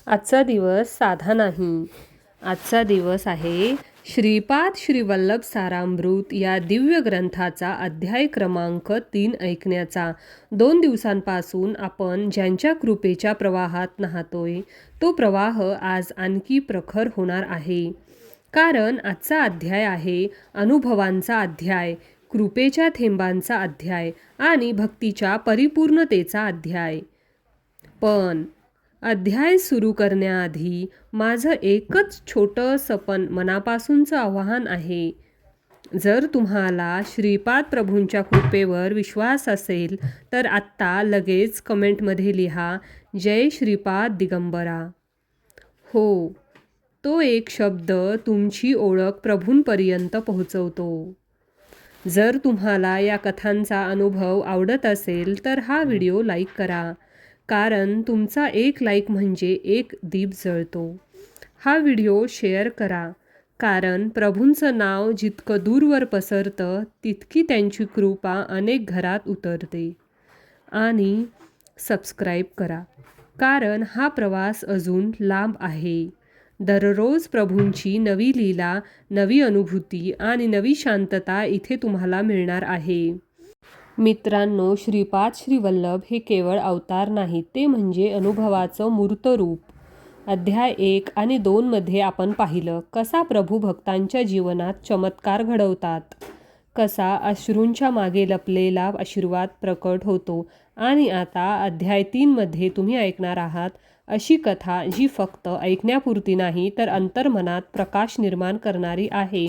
आजचा दिवस साधा नाही. आजचा दिवस आहे श्रीपाद श्रीवल्लभ सारामृत या दिव्य ग्रंथाचा अध्याय क्रमांक 3 ऐकण्याचा. 2 दिवसांपासून आपण ज्यांच्या कृपेच्या प्रवाहात न्हातोय तो प्रवाह आज आणखी प्रखर होणार आहे. कारण आजचा अध्याय आहे अनुभवांचा अध्याय, कृपेच्या थेंबांचा अध्याय आणि भक्तीच्या परिपूर्णतेचा अध्याय. पण अध्याय सुरू करण्याआधी माझं एकच छोटंसं पण मनापासूनचं आवाहन आहे. जर तुम्हाला श्रीपाद प्रभूंच्या कृपेवर विश्वास असेल तर आत्ता लगेच कमेंटमध्ये लिहा, जय श्रीपाद दिगंबरा. हो, तो एक शब्द तुमची ओळख प्रभूंपर्यंत पोहोचवतो. जर तुम्हाला या कथांचा अनुभव आवडत असेल तर हा व्हिडिओ लाईक करा. कारण तुमचा एक लाईक म्हणजे एक दीप जळतो. हा व्हिडिओ शेअर करा. कारण प्रभूंचं नाव जितकं दूरवर पसरतं तितकी त्यांची कृपा अनेक घरात उतरते. आणि सबस्क्राईब करा. कारण हा प्रवास अजून लांब आहे. दररोज प्रभूंची नवी लीला, नवी अनुभूती आणि नवी शांतता इथे तुम्हाला मिळणार आहे. मित्रांनो, श्रीपाद श्रीवल्लभ हे केवळ अवतार नाहीत, ते म्हणजे अनुभवाचं मूर्त रूप. अध्याय 1 आणि 2 मध्ये आपण पाहिलं कसा प्रभू भक्तांच्या जीवनात चमत्कार घडवतात, कसा अश्रूंच्या मागे लपलेला आशीर्वाद प्रकट होतो. आणि आता अध्याय 3 मध्ये तुम्ही ऐकणार आहात अशी कथा जी फक्त ऐकण्यापुरती नाही तर अंतर्मनात प्रकाश निर्माण करणारी आहे.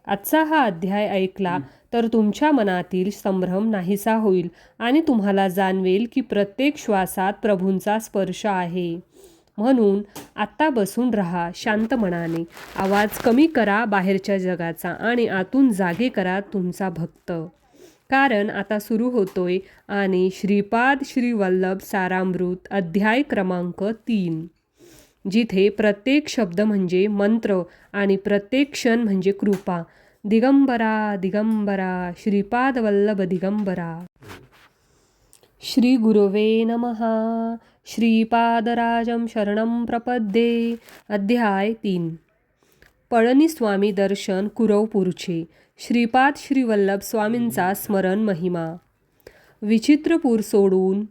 आजचा हा अध्याय ऐकला तर तुमच्या मनातील संभ्रम नाहीसा होईल आणि तुम्हाला जाणवेल की प्रत्येक श्वासात प्रभूंचा स्पर्श आहे. म्हणून आत्ता बसून राहा शांत मनाने. आवाज कमी करा बाहेरच्या जगाचा आणि आतून जागे करा तुमचा भक्त. कारण आता सुरू होतोय आणि श्रीपाद श्रीवल्लभ सारामृत अध्याय क्रमांक 3, जिथे प्रत्येक शब्द म्हणजे मंत्र आणि प्रत्येक क्षण म्हणजे कृपा. दिगंबरा दिगंबरा श्रीपाद वल्लभ दिगंबरा. श्री गुरवे नमः. श्रीपादराजं शरणं प्रपद्ये. अध्याय 3. पळणीस्वामी दर्शन कुरवपूरचे. श्रीपाद श्रीवल्लभ स्वामींचा स्मरण महिमा. विचित्रपूर सोडून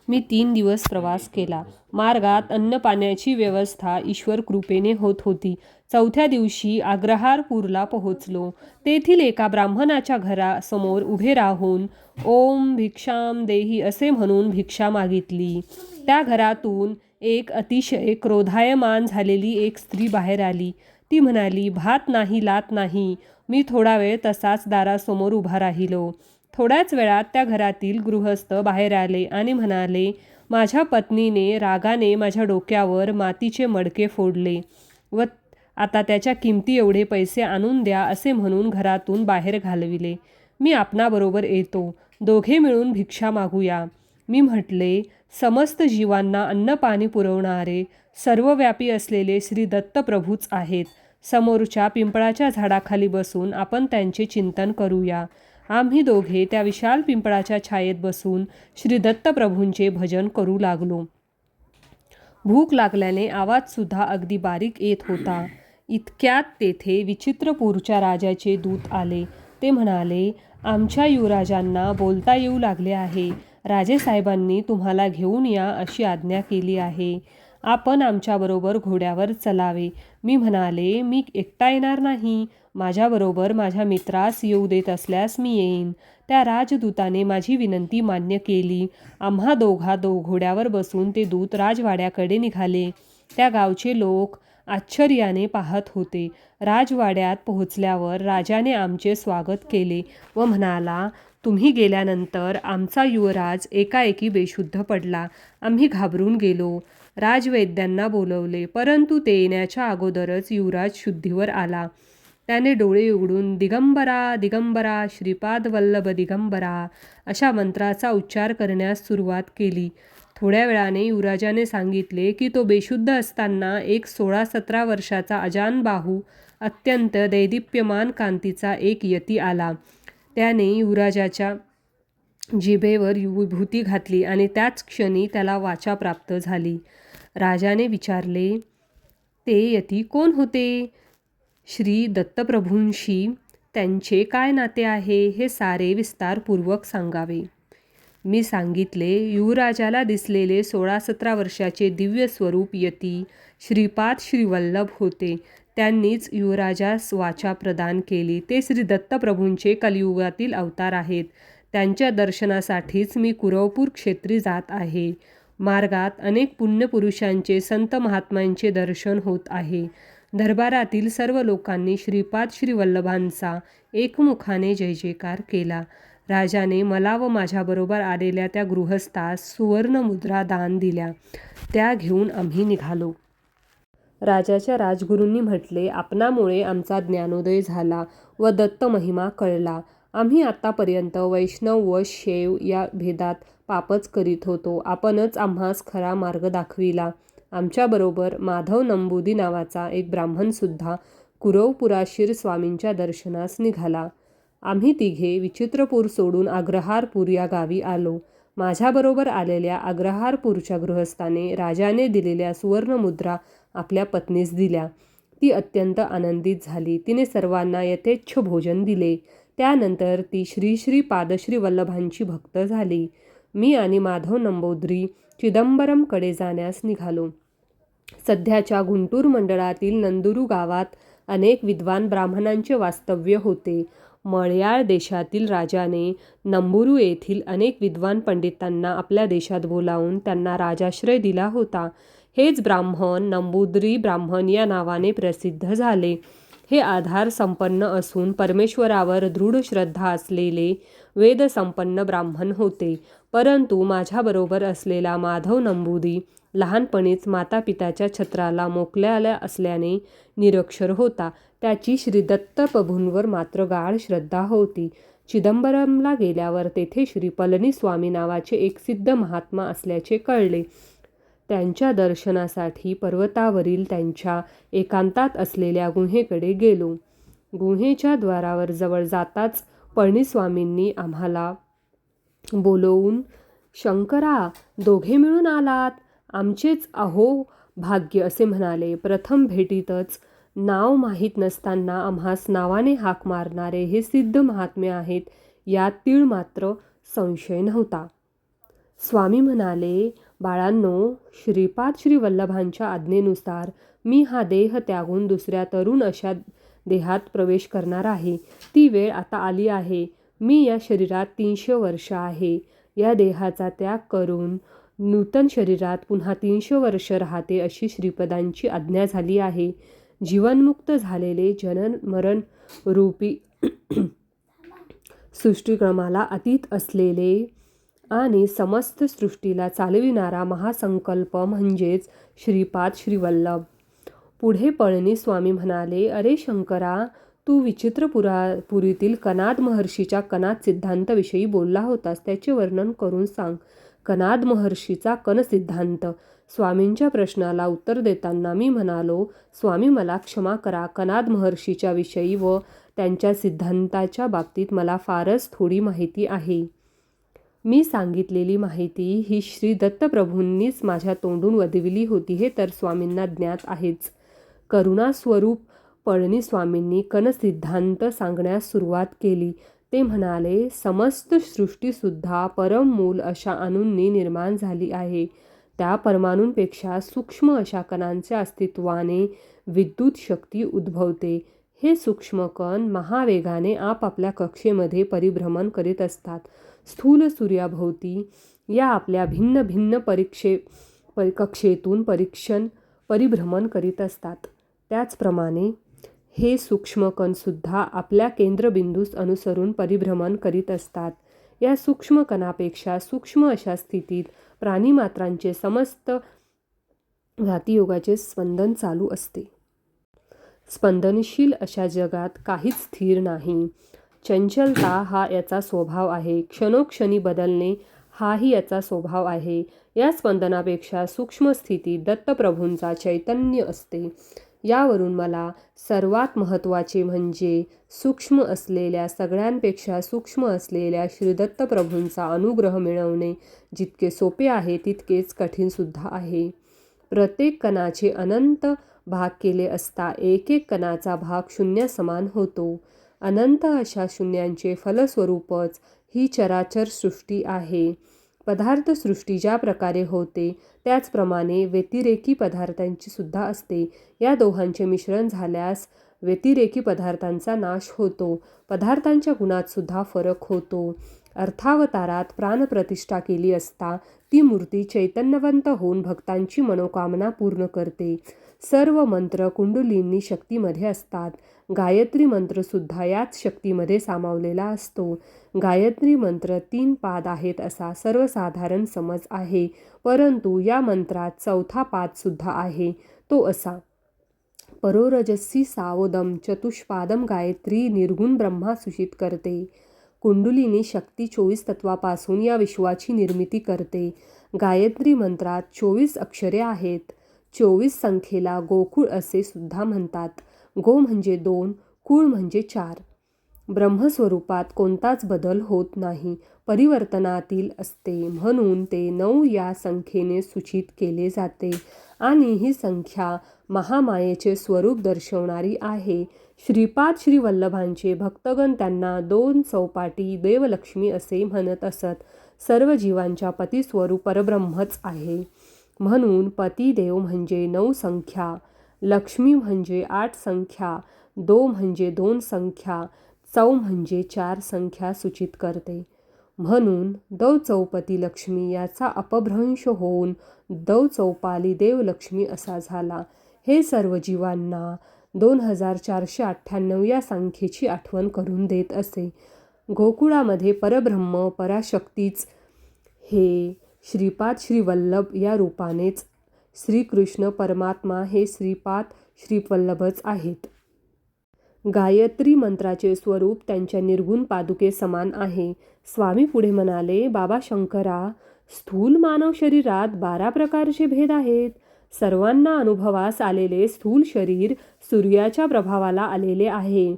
मी 3 दिवस प्रवास केला. मार्गात अन्न पाण्याची व्यवस्था ईश्वर कृपेने होत होती. 4थ्या दिवशी अग्रहारपूरला पोहोचलो. तेथील एका ब्राह्मणाच्या घरासमोर उभे राहून ओम भिक्षाम देही असे म्हणून भिक्षा मागितली. त्या घरातून एक अतिशय क्रोधायमान झालेली एक स्त्री बाहेर आली. ती म्हणाली, भात नाही लात नाही. मी थोडा वेळ तसाच दारासमोर उभा राहिलो. थोड्याच वेळात त्या घरातील गृहस्थ बाहेर आले आणि म्हणाले, माझ्या पत्नीने रागाने माझ्या डोक्यावर मातीचे मडके फोडले व आता त्याच्या किमती एवढे पैसे आणून द्या असे म्हणून घरातून बाहेर घालविले. मी आपणाबरोबर येतो, दोघे मिळून भिक्षा मागूया. मी म्हटले, समस्त जीवांना अन्न पाणी पुरवणारे सर्वव्यापी असलेले श्री दत्तप्रभूच आहेत. समोरच्या पिंपळाच्या झाडाखाली बसून आपण त्यांचे चिंतन करूया. आम्ही दोघे त्या विशाल पिंपळाच्या छायेत बसून श्री दत्तप्रभूंचे भजन करू लागलो. भूक लागल्याने आवाजसुद्धा अगदी बारीक येत होता. इतक्यात तेथे विचित्रपूरच्या राजाचे दूत आले. ते म्हणाले, आमच्या युवराजांना बोलता येऊ लागले आहे. राजेसाहेबांनी तुम्हाला घेऊन या अशी आज्ञा केली आहे. आपण आमच्याबरोबर घोड्यावर चलावे. मी म्हणाले, मी एकटा येणार नाही. माझ्याबरोबर माझ्या मित्रास येऊ देत असल्यास मी येईन. त्या राजदूताने माझी विनंती मान्य केली. आम्हा घोड्यावर बसून ते दूत राजवाड्याकडे निघाले. त्या गावचे लोक आश्चर्याने पाहत होते. राजवाड्यात पोहोचल्यावर राजाने आमचे स्वागत केले व म्हणाला, तुम्ही गेल्यानंतर आमचा युवराज एकाएकी बेशुद्ध पडला. आम्ही घाबरून गेलो. राजवैद्यांना बोलवले, परंतु ते येण्याच्या अगोदरच युवराज शुद्धीवर आला. त्याने डोळे उघडून दिगंबरा दिगंबरा श्रीपाद वल्लभ दिगंबरा अशा मंत्राचा उच्चार करण्यास सुरुवात केली. थोड्या वेळाने युवराजाने सांगितले की तो बेशुद्ध असताना एक 16-17 वर्षाचा अजानबाहू अत्यंत दैदिप्यमान कांतीचा एक यती आला. त्याने युवराजाच्या जिभेवर विभूती घातली आणि त्याच क्षणी त्याला वाचा प्राप्त झाली. राजाने विचारले, ते यती कोण होते? श्री दत्तप्रभूंशी त्यांचे काय नाते आहे हे सारे विस्तारपूर्वक सांगावे. मी सांगितले. युवराजाला दिसलेले 16-17 वर्षाचे दिव्य स्वरूप यती श्रीपाद श्रीवल्लभ होते. त्यांनीच युवराजास वाचा प्रदान केली. ते श्री दत्तप्रभूंचे कलियुगातील अवतार आहेत. त्यांच्या दर्शनासाठीच मी कुरवपूर क्षेत्री जात आहे. मार्गात अनेक पुण्यपुरुषांचे संत महात्म्यांचे दर्शन होत आहे. दरबारातील सर्व लोकांनी श्रीपाद श्रीवल्लभांचा एकमुखाने जय जयकार केला. राजाने मला व माझ्याबरोबर आलेल्या त्या गृहस्थास सुवर्णमुद्रा दान दिल्या. त्या घेऊन आम्ही निघालो. राजाच्या राजगुरूंनी म्हटले, आपणामुळे आमचा ज्ञानोदय झाला व दत्त महिमा कळला. आम्ही आतापर्यंत वैष्णव व शैव या भेदात पापच करीत होतो. आपणच आम्हास खरा मार्ग दाखविला. आमच्याबरोबर माधव नंबुदी नावाचा एक ब्राह्मणसुद्धा कुरवपुराशीर स्वामींच्या दर्शनास निघाला. आम्ही तिघे विचित्रपूर सोडून अग्रहारपूर या गावी आलो. माझ्याबरोबर आलेल्या अग्रहारपूरच्या गृहस्थाने राजाने दिलेल्या सुवर्णमुद्रा आपल्या पत्नीस दिल्या. ती अत्यंत आनंदित झाली. तिने सर्वांना यथेच्छ भोजन दिले. त्यानंतर ती श्री श्रीपाद श्रीवल्लभांची भक्त झाली. मी आणि माधव नंबूद्री चिदंबरमकडे जाण्यास निघालो. सध्याच्या गुंटूर मंडळातील नंदुरू गावात अनेक विद्वान ब्राह्मणांचे वास्तव्य होते. मल्याळ देशातील राजाने नंबुरू येथील अनेक विद्वान पंडितांना आपल्या देशात बोलावून त्यांना राजाश्रय दिला होता. हेच ब्राह्मण नंबूद्री ब्राह्मण या नावाने प्रसिद्ध झाले. हे आधार संपन्न असून परमेश्वरावर दृढ श्रद्धा असलेले वेदसंपन्न ब्राह्मण होते. परंतु माझ्याबरोबर असलेला माधव नंबूदी लहानपणीच मातापिताच्या छत्राला मोकल्याला असल्याने निरक्षर होता. त्याची श्री दत्तप्रभूंवर मात्र गाढ श्रद्धा होती. चिदंबरमला गेल्यावर तेथे श्री पळणीस्वामी नावाचे एक सिद्ध महात्मा असल्याचे कळले. त्यांच्या दर्शनासाठी पर्वतावरील त्यांच्या एकांतात असलेल्या गुहेकडे गेलो. गुहेच्या द्वारावर जवळ जाताच पळणीस्वामींनी आम्हाला बोलवून, शंकरा, दोघे मिळून आलात, आमचेच अहो भाग्य असे म्हणाले. प्रथम भेटीतच नाव माहीत नसताना आम्हास नावाने हाक मारणारे हे सिद्ध महात्मे आहेत यात तीळ मात्र संशय नव्हता. स्वामी म्हणाले, बाळांनो, श्रीपाद श्रीवल्लभांच्या आज्ञेनुसार मी हा देह त्यागून दुसऱ्या तरुण अशा देहात प्रवेश करणार आहे. ती वेळ आता आली आहे. मी या शरीरात 300 वर्ष आहे. या देहाचा त्याग करून नूतन शरीरात पुन्हा 300 वर्ष राहते अशी श्रीपदांची आज्ञा झाली आहे. जीवनमुक्त झालेले जनन मरण रूपी सृष्टिक्रमाला अतीत असलेले आणि समस्त सृष्टीला चालविणारा महासंकल्प म्हणजेच श्रीपाद श्रीवल्लभ. पुढे पळणीस्वामी म्हणाले, अरे शंकरा, तू विचित्रपुरीतील कनाद महर्षीच्या कनाद सिद्धांताविषयी बोलला होतास. त्याचे वर्णन करून सांग. कनाद महर्षीचा कन सिद्धांत. स्वामींच्या प्रश्नाला उत्तर देताना मी म्हणालो, स्वामी मला क्षमा करा. कनाद महर्षीच्या विषयी व त्यांच्या सिद्धांताच्या बाबतीत मला फारच थोडी माहिती आहे. मी सांगितलेली माहिती ही श्री दत्तप्रभूंनीच माझ्या तोंडून वदविली होती हे तर स्वामींना ज्ञात आहेच. करुणास्वरूप पळणीस्वामींनी कनसिद्धांत सांगण्यास सुरुवात केली. ते म्हणाले, समस्त सृष्टीसुद्धा परममूल अशा अणूंनी निर्माण झाली आहे. त्या परमाणूंपेक्षा सूक्ष्म अशा कणांच्या अस्तित्वाने विद्युत शक्ती उद्भवते. हे सूक्ष्म कण महावेगाने आपापल्या कक्षेमध्ये परिभ्रमण करीत असतात. स्थूल सूर्याभोवती या आपल्या भिन्न भिन्न कक्षेतून परिभ्रमण करीत असतात. त्याचप्रमाणे हे सूक्ष्म कणसुद्धा आपल्या केंद्रबिंदूस अनुसरून परिभ्रमण करीत असतात. या सूक्ष्म कणापेक्षा सूक्ष्म अशा स्थितीत प्राणिमात्रांचे समस्त घातीयोगाचे स्पंदन चालू असते. स्पंदनशील अशा जगात काहीच स्थिर नाही. चंचलता हा याचा स्वभाव आहे. क्षणोक्षणी बदलणे हाही याचा स्वभाव आहे. या स्पंदनापेक्षा सूक्ष्म स्थितीत दत्तप्रभूंचा चैतन्य असते. यावरून मला सर्वात महत्त्वाचे म्हणजे सूक्ष्म असलेल्या सगळ्यांपेक्षा सूक्ष्म असलेल्या श्री दत्तप्रभूंचा अनुग्रह मिळवणे जितके सोपे आहे तितकेच कठीणसुद्धा आहे. प्रत्येक कणाचे अनंत भाग केले असता एक एक कणाचा भाग शून्य समान होतो. अनंत अशा शून्यांचे फलस्वरूपच ही चराचर सृष्टी आहे. पदार्थ सृष्टी ज्या प्रकारे होते त्याचप्रमाणे व्यतिरेकी पदार्थांची सुद्धा असते. या दोहांचे मिश्रण झाल्यास व्यतिरेकी पदार्थांचा नाश होतो. पदार्थांच्या गुणात सुद्धा फरक होतो. अर्थावतारात प्राणप्रतिष्ठा केली असता ती मूर्ती चैतन्यवंत होऊन भक्तांची मनोकामना पूर्ण करते. सर्व मंत्र कुंडलिनी शक्तीमध्ये असतात. गायत्री मंत्र सुद्धा याच शक्तीमध्ये सामावलेला असतो. गायत्री मंत्र 3 पाद आहेत असा सर्वसाधारण समज आहे, परंतु या मंत्रात 4था पाद सुद्धा आहे, तो असा: परोरजसी सावोदम चतुष्पादम गायत्री निर्गुण ब्रह्मा सूचित करते. कुंडलिनी शक्ती 24 तत्वापासून या विश्वाची निर्मिती करते. गायत्री मंत्रात 24 अक्षरे आहेत. 24 संख्येला गोकुळ असे सुद्धा म्हणतात. गो म्हणजे 2, कुळ म्हणजे 4. ब्रह्मस्वरूपात कोणताच बदल होत नाही, परिवर्तनातील असते, म्हणून ते 9 या संख्येने सूचित केले जाते आणि ही संख्या महामायेचे स्वरूप दर्शवणारी आहे. श्रीपाद श्रीवल्लभांचे भक्तगण त्यांना 2 चौपाटी देवलक्ष्मी असे म्हणत असत. सर्व जीवांच्या पतिस्वरूप परब्रह्मच आहे, म्हणून पतिदेव म्हणजे 9 संख्या, लक्ष्मी म्हणजे 8 संख्या, दो म्हणजे 2 संख्या, चौ म्हणजे 4 संख्या सूचित करते. म्हणून दौ चौपती लक्ष्मी याचा अपभ्रंश होऊन दौ चौपाली देवलक्ष्मी असा झाला. हे सर्व जीवांना 2498 या संख्येची आठवण करून देत असे. गोकुळामध्ये परब्रह्म पराशक्तीच हे श्रीपाद श्रीवल्लभ या रूपानेच श्रीकृष्ण परमात्मा हे श्रीपाद श्रीवल्लभच आहेत. गायत्री मंत्राचे स्वरूप त्यांच्या निर्गुण पादुके समान आहे. स्वामी पुढे म्हणाले, बाबा शंकरा, स्थूल मानव शरीरात 12 प्रकारचे भेद आहेत. सर्वांना अनुभवास आलेले स्थूल शरीर सूर्याच्या प्रभावाला आलेले आहे.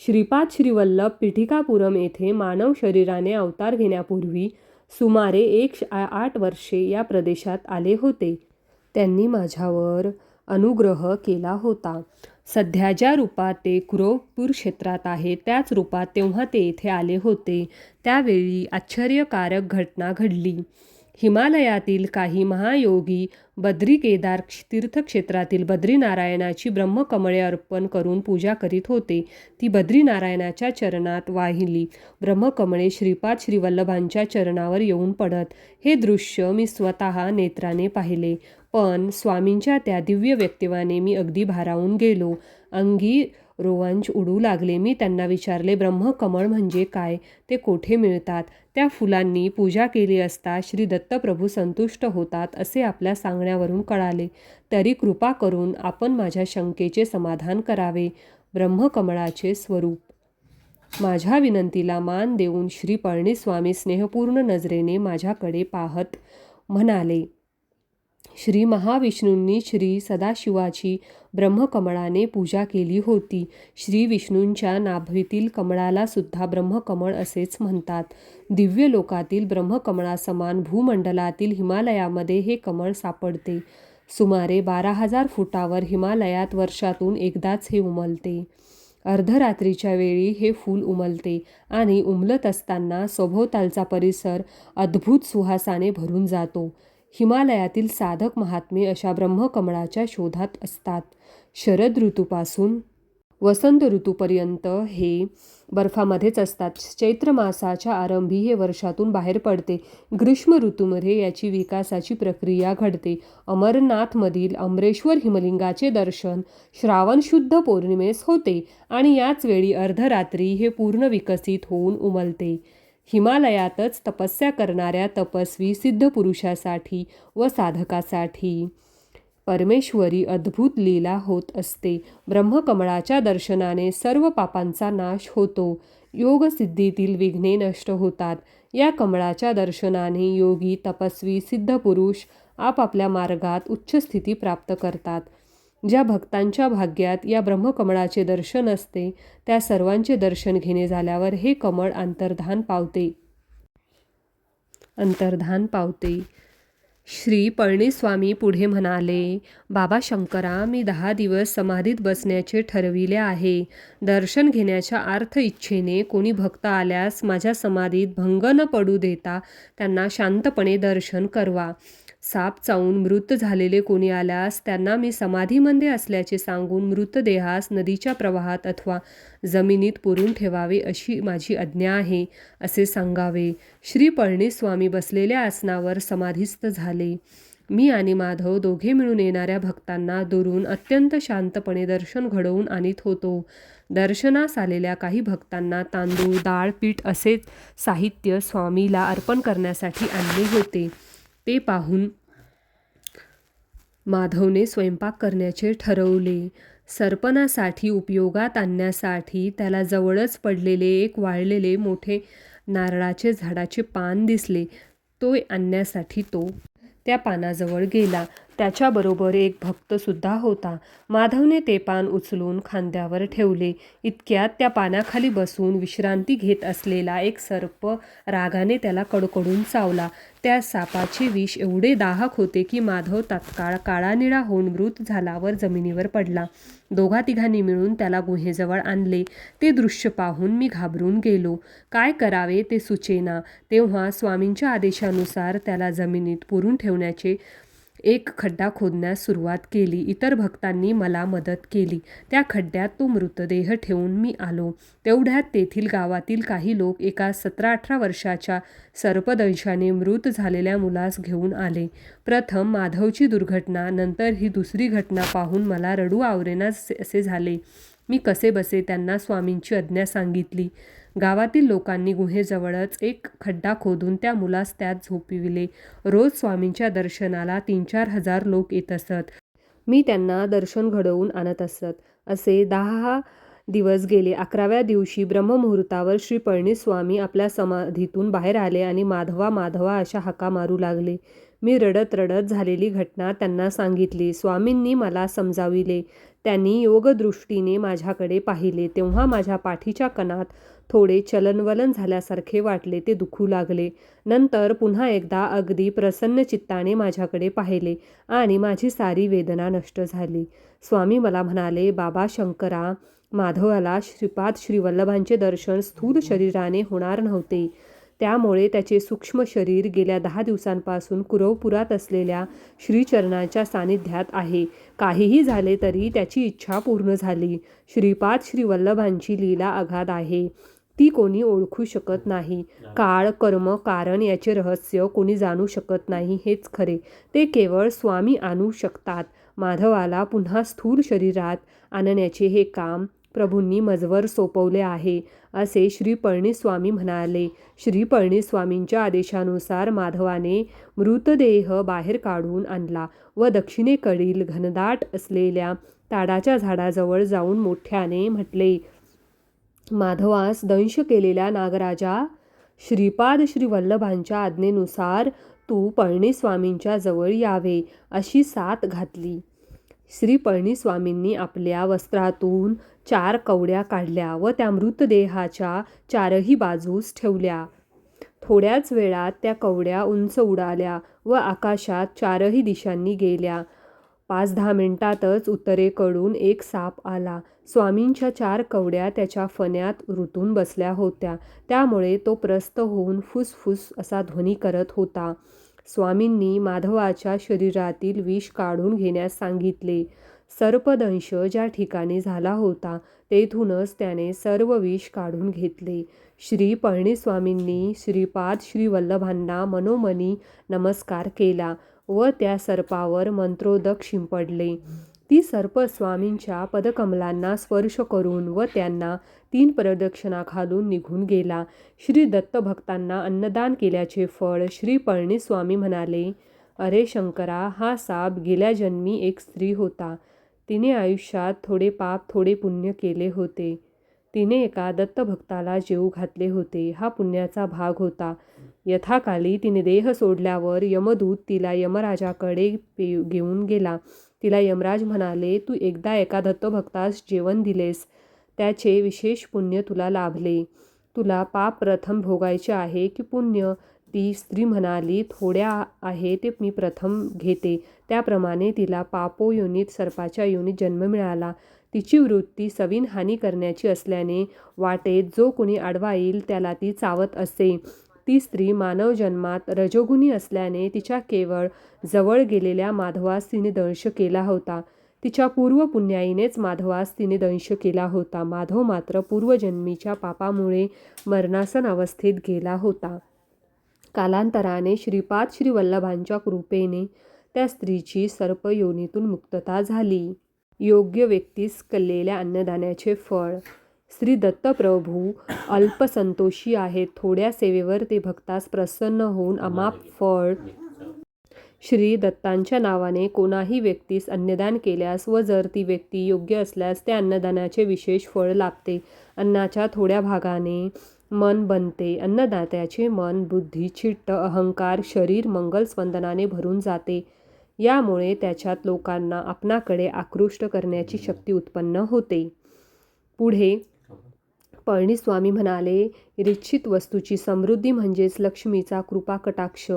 श्रीपाद श्रीवल्लभ पिठिकापुरम येथे मानव शरीराने अवतार घेण्यापूर्वी सुमारे 108 वर्षे या प्रदेशात आले होते. त्यांनी माझ्यावर अनुग्रह केला होता. सध्या ज्या रूपात ते कुरवपूर क्षेत्रात आहे त्याच रूपात तेव्हा ते येथे आले होते. त्यावेळी आश्चर्यकारक घटना घडली. हिमालयातील काही महायोगी बद्री केदार तीर्थक्षेत्रातील बद्रीनारायणाची ब्रह्मकमळे अर्पण करून पूजा करीत होते. ती बद्रीनारायणाच्या चरणात वाहिली. ब्रह्मकमळे श्रीपाद श्रीवल्लभांच्या चरणावर येऊन पडत. हे दृश्य मी स्वतः नेत्राने पाहिले, पण स्वामींच्या त्या दिव्य व्यक्तित्वाने मी अगदी भारावून गेलो. अंगी रोमांच उडू लागले. मी त्यांना विचारले, ब्रह्मकमळ म्हणजे काय? ते कोठे मिळतात? त्या फुलांनी पूजा केली असता श्री दत्तप्रभू संतुष्ट होतात असे आपल्या सांगण्यावरून कळाले. तरी कृपा करून आपण माझ्या शंकेचे समाधान करावे. ब्रह्मकमळाचे स्वरूप. माझ्या विनंतीला मान देऊन श्री पळणीस्वामी स्नेहपूर्ण नजरेने माझ्याकडे पाहत म्हणाले, श्री महाविष्णूंनी श्री सदाशिवाची ब्रह्मकमळाने पूजा केली होती. श्री विष्णूंच्या नाभीतील कमळाला सुद्धा ब्रह्मकमळ असेच म्हणतात. दिव्य लोकातील ब्रह्मकमळासमान भूमंडलातील हिमालयामध्ये हे कमळ सापडते. सुमारे 12,000 फुटावर हिमालयात वर्षातून एकदाच हे उमलते. अर्धरात्रीच्या वेळी हे फूल उमलते आणि उमलत असताना सभोवतालचा परिसर अद्भुत सुहासाने भरून जातो. हिमालयातील साधक महात्मे अशा ब्रह्मकमळाच्या शोधात असतात. शरद ऋतूपासून वसंत ऋतूपर्यंत हे बर्फामध्येच असतात. चैत्र मासाच्या आरंभी हे वर्षातून बाहेर पडते. ग्रीष्म ऋतूमध्ये याची विकासाची प्रक्रिया घडते. अमरनाथमधील अमरेश्वर हिमलिंगाचे दर्शन श्रावण शुद्ध पौर्णिमेस होते आणि याच वेळी अर्धरात्री हे पूर्ण विकसित होऊन उमलते. हिमालयातच तपस्या करणाऱ्या तपस्वी सिद्धपुरुषासाठी व साधकासाठी परमेश्वरी अद्भुत लीला होत असते. ब्रह्मकमळाच्या दर्शनाने सर्व पापांचा नाश होतो. योगसिद्धीतील विघ्ने नष्ट होतात. या कमळाच्या दर्शनाने योगी, तपस्वी, सिद्धपुरुष आपापल्या मार्गात उच्च स्थिती प्राप्त करतात. ज्या भक्तांच्या भाग्यात या ब्रह्मकमळाचे दर्शन असते त्या सर्वांचे दर्शन घेणे झाल्यावर हे कमळ अंतर्धान पावते. श्री पळणीस्वामी पुढे म्हणाले, बाबा शंकरा, मी 10 दिवस समाधीत बसण्याचे ठरविले आहे. दर्शन घेण्याच्या अर्थ इच्छेने कोणी भक्त आल्यास माझ्या समाधीत भंग न पडू देता त्यांना शांतपणे दर्शन करवा. साप चावून मृत झालेले कोणी आल्यास त्यांना मी समाधीमध्ये असल्याचे सांगून मृतदेहास नदीच्या प्रवाहात अथवा जमिनीत पुरून ठेवावे अशी माझी आज्ञा आहे, असे सांगावे. श्री पळणीस्वामी बसलेल्या आसनावर समाधीस्थ झाले. मी आणि माधव दोघे मिळून येणाऱ्या भक्तांना दुरून अत्यंत शांतपणे दर्शन घडवून आणीत होतो. दर्शनास आलेल्या काही भक्तांना तांदूळ, डाळ, पीठ असे साहित्य स्वामीला अर्पण करण्यासाठी आणले होते. ते पाहून माधवने स्वयंपाक करण्याचे ठरवले. सरपणासाठी उपयोगात आणण्यासाठी त्याला जवळच पडलेले एक वाळलेले मोठे नारळाचे झाडाचे पान दिसले. तो आणण्यासाठी तो त्या पानाजवळ गेला. त्याच्याबरोबर एक भक्त सुद्धा होता. माधवने ते पान उचलून खांद्यावर ठेवले. इतक्यात त्या पानाखाली बसून विश्रांती घेत असलेला एक सर्प रागाने त्याला कडकडून चावला. त्या सापाचे विष एवढे दाहक होते की माधव तात्काळ काळानिळा होऊन मृत झाला वर जमिनीवर पडला. दोघा तिघांनी मिळून त्याला गुहेजवळ आणले. ते दृश्य पाहून मी घाबरून गेलो. काय करावे ते सुचेना. तेव्हा स्वामींच्या आदेशानुसार त्याला जमिनीत पुरून ठेवण्याचे एक खड्डा खोदण्यास सुरुवात केली. इतर भक्तांनी मला मदत केली. त्या खड्ड्यात तो मृतदेह ठेवून मी आलो. तेवढ्यात तेथील गावातील काही लोक एका 17-18 वर्षाच्या सर्पदंशाने मृत झालेल्या मुलास घेऊन आले. प्रथम माधवची दुर्घटना, नंतर ही दुसरी घटना पाहून मला रडू आवरेनास असे झाले. मी कसेबसे त्यांना स्वामींची आज्ञा सांगितली. गावातील लोकांनी गुहेजवळच एक खड्डा खोदून त्या मुलास त्यात झोपविले. रोज स्वामींच्या दर्शनाला 3-4 हजार लोक येत असत. मी त्यांना दर्शन घडवून आणत असत. असे 10 दिवस गेले. 11व्या दिवशी ब्रह्ममुहूर्तावर श्री पळणीस्वामी आपल्या समाधीतून बाहेर आले आणि माधवा माधवा अशा हाका मारू लागले. मी रडत रडत झालेली घटना त्यांना सांगितली. स्वामींनी मला समजाविले. त्यांनी योगदृष्टीने माझ्याकडे पाहिले. तेव्हा माझ्या पाठीच्या कणात थोडे चलनवलन झाल्यासारखे वाटले. ते दुखू लागले. नंतर पुन्हा एकदा अगदी प्रसन्न चित्ताने माझ्याकडे पाहिले आणि माझी सारी वेदना नष्ट झाली. स्वामी मला म्हणाले, बाबा शंकरा, माधवाला श्रीपाद श्रीवल्लभांचे दर्शन स्थूल शरीराने होणार नव्हते. त्यामुळे त्याचे सूक्ष्म शरीर गेल्या 10 दिवसांपासून कुरवपुरात असलेल्या श्रीचरणाच्या सानिध्यात आहे. काहीही झाले तरी त्याची इच्छा पूर्ण झाली. श्रीपाद श्रीवल्लभांची लीला अगाध आहे. ती कोणी ओळखू शकत नाही. काळ, कर्म, कारण याचे रहस्य कोणी जाणू शकत नाही, हेच खरे. ते केवळ स्वामी आणू शकतात. माधवाला पुन्हा स्थूल शरीरात आणण्याचे हे काम प्रभूंनी मजवर सोपवले आहे, असे श्री पळणीस्वामी म्हणाले. श्री पळणीस्वामींच्या आदेशानुसार माधवाने मृतदेह बाहेर काढून आणला व दक्षिणेकडील घनदाट असलेल्या ताडाच्या झाडाजवळ जाऊन मोठ्याने म्हटले, माधवास दंश केलेल्या नागराजा, श्रीपाद श्रीवल्लभांच्या आज्ञेनुसार तू पळणीस्वामींच्या जवळ यावे. अशी साथ घातली. श्री पळणीस्वामींनी आपल्या वस्त्रातून 4 कवड्या काढल्या व त्या मृतदेहाच्या 4ही बाजूस ठेवल्या. थोड्याच वेळात त्या कवड्या उंच उडाल्या व आकाशात 4ही दिशांनी गेल्या. 5-10 मिनिटातच उत्तरेकडून एक साप आला. स्वामींच्या 4 कवड्या त्याच्या फण्यात रुतून बसल्या होत्या. त्यामुळे तो प्रस्त होऊन फुसफुस असा ध्वनी करत होता. स्वामींनी माधवाच्या शरीरातील विष काढून घेण्यास सांगितले. सर्पदंश ज्या ठिकाणी झाला होता तेथूनच त्याने सर्व विष काढून घेतले. श्री पळणीस्वामींनी श्रीपाद श्रीवल्लभांना मनोमनी नमस्कार केला व त्या सर्पावर मंत्रोदक शिंपडले. ती सर्प स्वामींच्या पदकमलांना स्पर्श करून व त्यांना 3 प्रदक्षिणा घालून निघून गेला. श्री दत्तभक्तांना अन्नदान केल्याचे फळ श्री पळणीस्वामी म्हणाले, अरे शंकरा, हा साप गेल्या जन्मी एक स्त्री होता. तिने आयुष्यात थोडे पाप थोडे पुण्य केले होते. तिने एका दत्तभक्ताला जीव घातले होते. हा पुण्याचा भाग होता. यथाकाली तिने देह सोडल्यावर यमदूत तिला यमराजाकडे घेऊन गेला. तिला यमराज म्हणाले, तू एकदा एका दत्तभक्तास जेवण दिलेस, त्याचे विशेष पुण्य तुला लाभले. तुला पाप प्रथम भोगायचे आहे की पुण्य, ती स्त्री म्हणाली, थोड्या आहे ते मी प्रथम घेते. त्याप्रमाणे तिला पापोयोनीत सर्पाच्या योनीत जन्म मिळाला. तिची वृत्ती सवीन हानी करण्याची असल्याने वाटेत जो कोणी आडवा येईल त्याला ती चावत असे. ती स्त्री मानव जन्मात रजोगुणी असल्याने तिच्या केवळ जवळ गेलेल्या माधवास तिने दंश केला होता. तिच्या पूर्वपुण्याईनेच माधवास तिने दंश केला होता. माधव मात्र पूर्वजन्मीच्या पापामुळे मरणासन अवस्थेत गेला होता. कालांतराने श्रीपाद श्रीवल्लभांच्या कृपेने त्या स्त्रीची सर्पयोनीतून मुक्तता झाली. योग्य व्यक्तीस कल्लेल्या अन्नदानाचे फळ. श्री दत्तप्रभू अल्पसंतोषी आहेत. थोड्या सेवेवर ते भक्तास प्रसन्न होऊन अमाप फळ. श्री दत्तांच्या नावाने कोणाही व्यक्तीस अन्नदान केल्यास व जर ती व्यक्ती योग्य असल्यास त्या अन्नदानाचे विशेष फळ लाभते. अन्नाच्या थोड्या भागाने मन बनते. अन्नदात्याचे मन, बुद्धी, चित्त, अहंकार, शरीर मंगलस्पंदनाने भरून जाते. यामुळे त्याच्यात लोकांना आपणाकडे आकृष्ट करण्याची शक्ती उत्पन्न होते. पुढे पळणीस्वामी म्हणाले, इच्छित वस्तूची समृद्धी म्हणजेच लक्ष्मीचा कृपा कटाक्ष.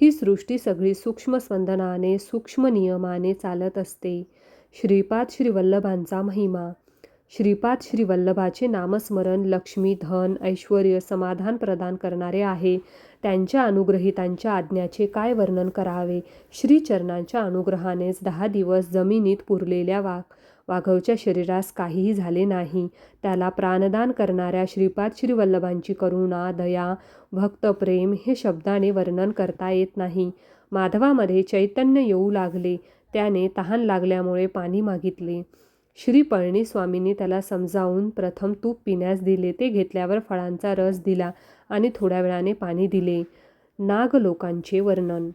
ही सृष्टी सगळी सूक्ष्म स्पंदनाने, सूक्ष्म नियमाने चालत असते. श्रीपाद श्रीवल्लभांचा महिमा. श्रीपाद श्रीवल्लभाचे नामस्मरण लक्ष्मी, धन, ऐश्वर्य, समाधान प्रदान करणारे आहे. त्यांच्या अनुग्रहितांच्या आज्ञाचे काय वर्णन करावे. श्रीचरणांच्या अनुग्रहानेच 10 दिवस जमिनीत पुरलेल्या वाघवच्या शरीरास काहीही झाले नाही. त्याला प्राणदान करणाऱ्या श्रीपाद श्रीवल्लभांची करुणा, दया, भक्तप्रेम हे शब्दाने वर्णन करता येत नाही. माधवामध्ये चैतन्य येऊ लागले. त्याने तहान लागल्यामुळे पाणी मागितले. श्री पळणीस्वामींनी त्याला समजावून प्रथम तूप पिण्यास दिले. ते घेतल्यावर फळांचा रस दिला आणि थोड्या वेळाने पाणी दिले. नागलोकांचे वर्णन.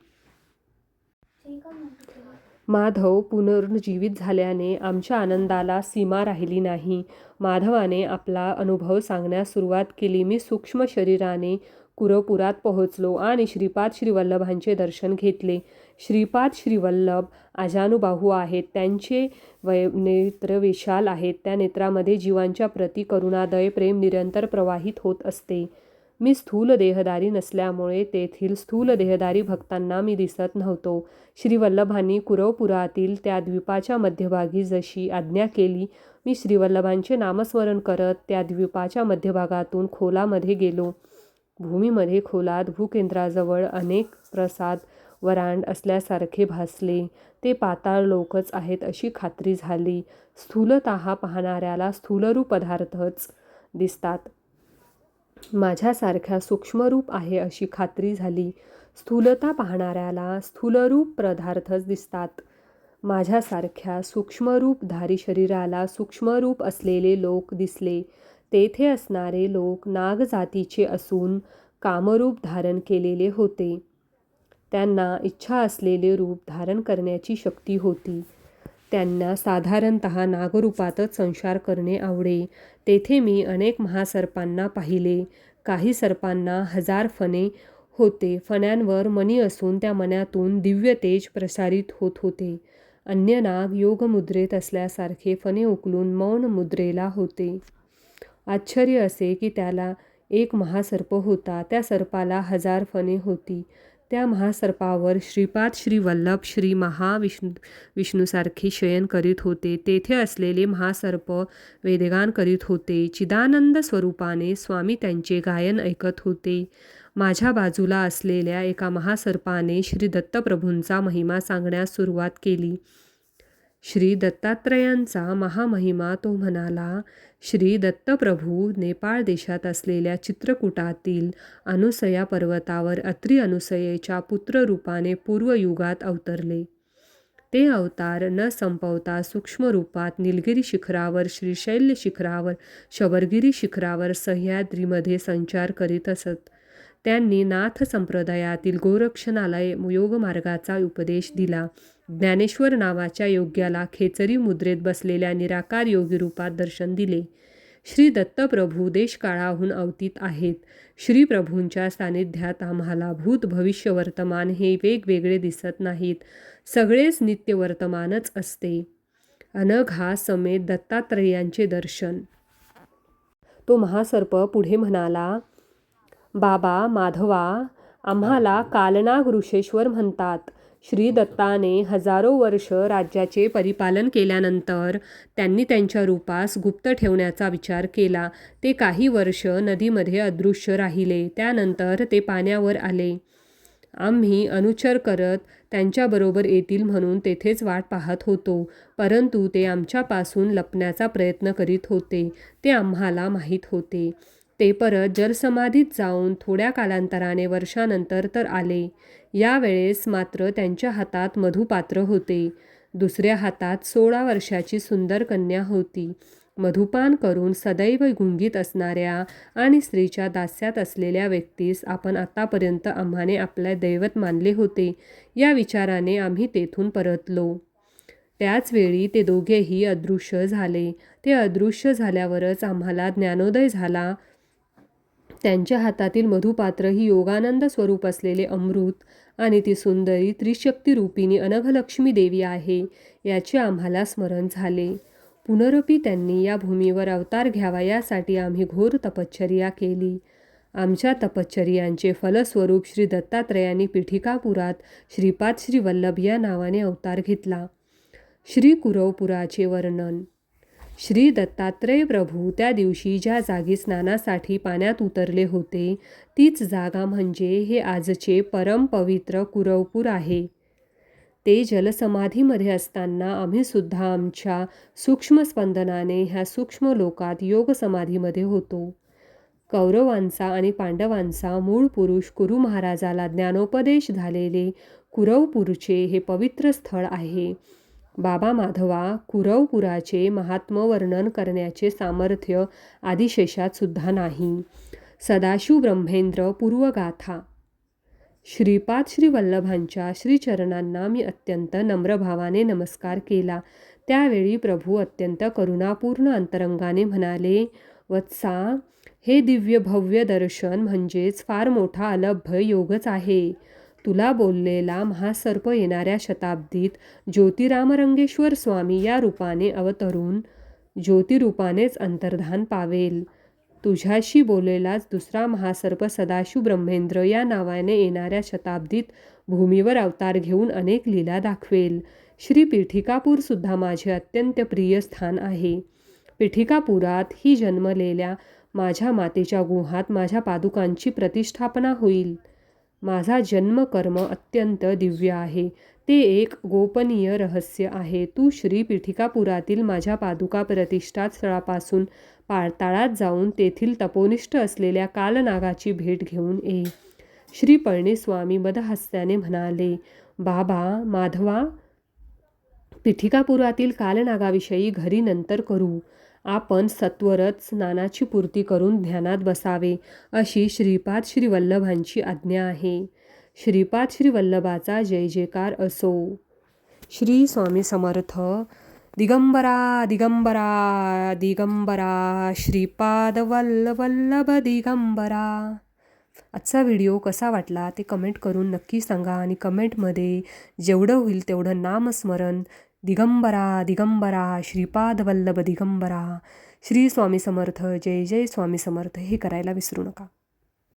माधव पुनर्जीवित झाल्याने आमच्या आनंदाला सीमा राहिली नाही. माधवाने आपला अनुभव सांगण्यास सुरुवात केली. मी सूक्ष्म शरीराने कुरपुरात पोहोचलो आणि श्रीपाद श्रीवल्लभांचे दर्शन घेतले. श्रीपाद श्रीवल्लभ आजानुबाहू आहेत. त्यांचे नेत्र विशाल आहेत. त्या नेत्रामध्ये जीवांच्या प्रती करुणादय प्रेम निरंतर प्रवाहित होत असते. मी स्थूल देहधारी नसल्यामुळे तेथील स्थूल देहधारी भक्तांना मी दिसत नव्हतो. श्रीवल्लभांनी कुरवपुरातील त्या द्वीपाच्या मध्यभागी जशी आज्ञा केली, मी श्रीवल्लभांचे नामस्मरण करत त्या द्वीपाच्या मध्यभागातून खोलामध्ये गेलो. भूमीमध्ये खोलात भूकेंद्राजवळ अनेक प्रसाद वरांड असल्यासारखे भासले. ते पाताळ लोकच आहेत अशी खात्री झाली. स्थूलतः पाहणाऱ्याला स्थूलरूप पदार्थच दिसतात. माझ्यासारख्या सूक्ष्मरूप आहे अशी खात्री झाली. स्थूलता पाहणाऱ्याला स्थूलरूप पदार्थच दिसतात. माझ्यासारख्या सूक्ष्मरूपधारी शरीराला सूक्ष्मरूप असलेले लोक दिसले. तेथे असणारे लोक नागजातीचे असून कामरूप धारण केलेले होते. त्यांना इच्छा असलेले रूप धारण करण्याची शक्ती होती. त्यांना साधारणतः नागरूपातच संचार करणे आवडे. तेथे मी अनेक महासर्पांना पाहिले. काही सर्पांना 1000 फणे होते. फण्यांवर मणी असून त्या मण्यातून दिव्य तेज प्रसारित होत होते. अन्य नाग योगमुद्रेत असल्यासारखे फणे उकलून मौन मुद्रेला होते. आश्चर्य असे की त्याला एक महासर्प होता. त्या सर्पाला 1000 फणे होती. त्या महासर्पावर श्रीपाद श्रीवल्लभ श्री महाविष्णूसारखे शयन करीत होते. तेथे असलेले महासर्प वेदगान करीत होते. चिदानंद स्वरूपाने स्वामी त्यांचे गायन ऐकत होते. माझ्या बाजूला असलेल्या एका महासर्पाने श्री दत्तप्रभूंचा महिमा सांगण्यास सुरुवात केली. श्री दत्तात्रयांचा महामहिमा तो म्हणाला. श्री दत्तप्रभू नेपाळ देशात असलेल्या चित्रकूटातील अनुसया पर्वतावर अत्री अनुसयेच्या पुत्ररूपाने पूर्वयुगात अवतरले. ते अवतार न संपवता सूक्ष्म रूपात निलगिरी शिखरावर, श्रीशैल्य शिखरावर, शबरगिरी शिखरावर, सह्याद्रीमध्ये संचार करीत असत. त्यांनी नाथ संप्रदायातील गोरक्षणालय योगमार्गाचा उपदेश दिला. ज्ञानेश्वर नावाच्या योग्याला खेचरी मुद्रेत बसलेल्या निराकार योगी रूपात दर्शन दिले. श्री दत्तप्रभू देशकाळाहून अवतीत आहेत. श्रीप्रभूंच्या सानिध्यात आम्हाला भूत भविष्य वर्तमान हे वेगवेगळे दिसत नाहीत. सगळेच नित्यवर्तमानच असते. अनघा समेत दत्तात्रयांचे दर्शन. तो महासर्प पुढे म्हणाला, बाबा माधवा, आम्हाला कालनाग ऋषेश्वर म्हणतात. श्री दत्ताने हजारो वर्ष राज्याचे परिपालन केल्यानंतर त्यांनी त्यांच्या रूपास गुप्त ठेवण्याचा विचार केला. ते काही वर्ष नदीमध्ये अदृश्य राहिले. त्यानंतर ते पाण्यावर आले. आम्ही अनुचर करत त्यांच्याबरोबर येतील म्हणून तेथेच वाट पाहत होतो, परंतु ते आमच्यापासून लपण्याचा प्रयत्न करीत होते. ते आम्हाला माहीत होते. ते परत जलसमाधीत जाऊन थोड्या कालांतराने वर्षानंतर तर आले. यावेळेस मात्र त्यांच्या हातात मधुपात्र होते. दुसऱ्या हातात 16 वर्षाची सुंदर कन्या होती. मधुपान करून सदैव गुंगीत असणाऱ्या आणि स्त्रीच्या दास्यात असलेल्या व्यक्तीस आपण आतापर्यंत आम्हाने आपले दैवत मानले होते. या विचाराने आम्ही तेथून परतलो. त्याचवेळी ते दोघेही अदृश्य झाले. ते अदृश्य झाल्यावरच आम्हाला ज्ञानोदय झाला. त्यांच्या हातातील मधुपात्र ही योगानंद स्वरूप असलेले अमृत आणि ती सुंदरी त्रिशक्ती रूपिणी अनघलक्ष्मी देवी आहे, याचे आम्हाला स्मरण झाले. पुनरपी त्यांनी या भूमीवर अवतार घ्यावा यासाठी आम्ही घोर तपश्चर्या केली. आमच्या तपश्चर्यांचे फलस्वरूप श्री दत्तात्रयांनी पीठिकापुरात श्रीपाद श्री वल्लभ या नावाने अवतार घेतला. श्री कुरवपुराचे वर्णन. श्री दत्तात्रय प्रभू त्या दिवशी ज्या जागी स्नानासाठी पाण्यात उतरले होते, तीच जागा म्हणजे हे आजचे परमपवित्र कुरवपूर आहे. ते जलसमाधीमध्ये असताना आम्ही सुद्धा आमच्या सूक्ष्म स्पंदनाने ह्या सूक्ष्म लोकात योग समाधीमध्ये होतो. कौरवांचा आणि पांडवांचा मूळ पुरुष कुरु महाराजाला ज्ञानोपदेश झालेले कुरवपूरचे हे पवित्र स्थळ आहे. बाबा माधवा, कुरवपुराचे महात्म वर्णन करण्याचे सामर्थ्य आदिशेषात सुद्धा नाही. सदाशिव ब्रह्मेंद्र पूर्वगाथा. श्रीपाद श्री वल्लभांच्या श्रीचरणांना मी अत्यंत नम्रभावाने नमस्कार केला. त्यावेळी प्रभू अत्यंत करुणापूर्ण अंतरंगाने म्हणाले, वत्सा, हे दिव्य भव्य दर्शन म्हणजेच फार मोठा अलभ्य योगच आहे. तुला बोललेला महासर्प येणाऱ्या शताब्दीत ज्योतिरामरंगेश्वर स्वामी या रूपाने अवतरून ज्योतिरूपानेच अंतर्धान पावेल. तुझ्याशी बोललेलाच दुसरा महासर्प सदाशिव ब्रह्मेंद्र या नावाने येणाऱ्या शताब्दीत भूमीवर अवतार घेऊन अनेक लीला दाखवेल. श्री पीठिकापूर सुद्धा माझे अत्यंत प्रिय स्थान आहे. पीठिकापुरात ही जन्मलेल्या माझ्या मातेच्या गुहात माझ्या पादुकांची प्रतिष्ठापना होईल. माझा जन्मकर्म अत्यंत दिव्य आहे. ते एक गोपनीय रहस्य आहे. तू श्री पीठिकापुरातील माझ्या पादुका प्रतिष्ठा स्थळापासून पाळताळात जाऊन तेथील तपोनिष्ठ असलेल्या कालनागाची भेट घेऊन ये. श्री पळणीस्वामी मदहास्याने म्हणाले, बाबा माधवा, पीठिकापुरातील कालनागाविषयी घरी नंतर करू. आपण सत्वरच स्नानाची पूर्ती करून ध्यानात बसावे, अशी श्रीपाद श्री वल्लभांची आज्ञा आहे. श्रीपाद श्री वल्लभाचा जय जयकार असो. श्री स्वामी समर्थ. दिगंबरा दिगंबरा दिगंबरा श्रीपाद वल्लभ दिगंबरा. आजचा व्हिडिओ कसा वाटला ते कमेंट करून नक्की सांगा आणि कमेंटमध्ये जेवढं होईल तेवढं नामस्मरण दिगंबरा दिगंबरा श्रीपाद वल्लभ दिगंबरा श्री स्वामी समर्थ जय जय स्वामी समर्थ हे करायला विसरू नका.